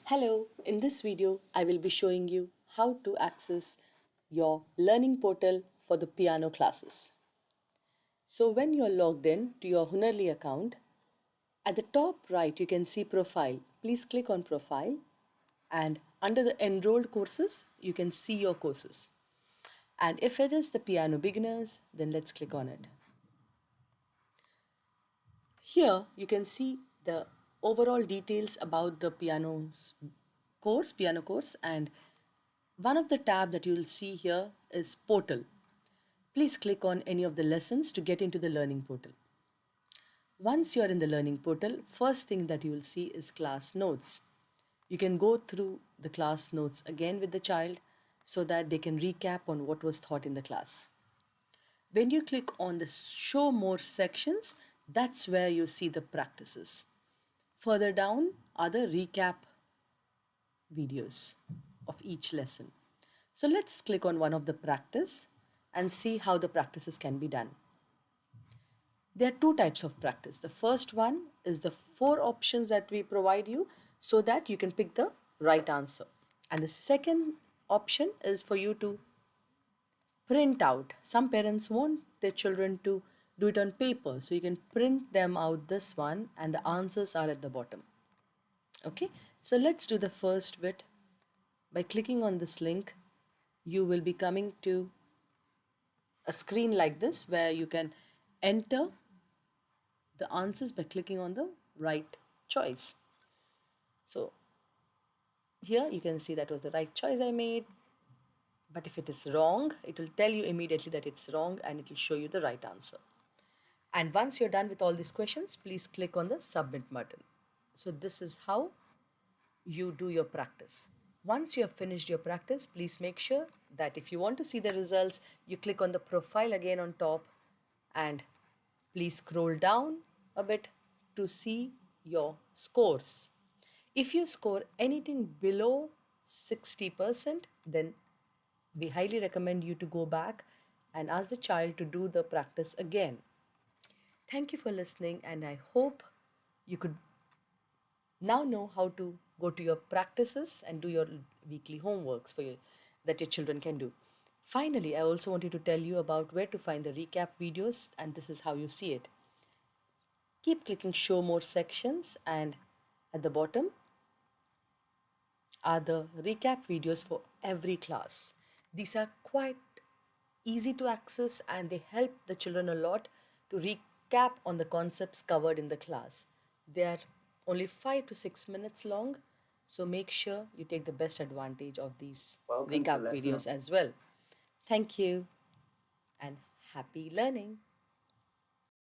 Hello, in this video I will be showing you how to access your learning portal for the piano classes. So when you're logged in to your Hunarly account, at the top right you can see profile. Please click on profile and under the enrolled courses you can see your courses. And if it is the piano beginners, then let's click on it. Here you can see the overall details about the piano course, and one of the tab that you will see here is portal. Please click on any of the lessons to get into the learning portal. Once you are in the learning portal, first thing that you will see is class notes. You can go through the class notes again with the child so that they can recap on what was taught in the class. When you click on the show more sections, that's where you see the practices. Further down are the recap videos of each lesson. So let's click on one of the practice and see how the practices can be done. There are two types of practice. The first one is the 4 options that we provide you so that you can pick the right answer. And the second option is for you to print out. Some parents want their children to do it on paper, so you can print them out this one and the answers are at the bottom. Okay, so let's do the first bit. By clicking on this link, you will be coming to a screen like this where you can enter the answers by clicking on the right choice. So here you can see that was the right choice I made. But if it is wrong, it will tell you immediately that it's wrong and it will show you the right answer. And once you're done with all these questions, please click on the submit button. So this is how you do your practice. Once you have finished your practice, please make sure that if you want to see the results, you click on the profile again on top and please scroll down a bit to see your scores. If you score anything below 60%, then we highly recommend you to go back and ask the child to do the practice again. Thank you for listening, and I hope you could now know how to go to your practices and do your weekly homeworks for you that your children can do. Finally, I also wanted to tell you about where to find the recap videos, and this is how you see it. Keep clicking show more sections, and at the bottom are the recap videos for every class. These are quite easy to access and they help the children a lot to recap on the concepts covered in the class. They are only 5 to 6 minutes long, so make sure you take the best advantage of these Welcome to recap lesson videos as well. Thank you and happy learning.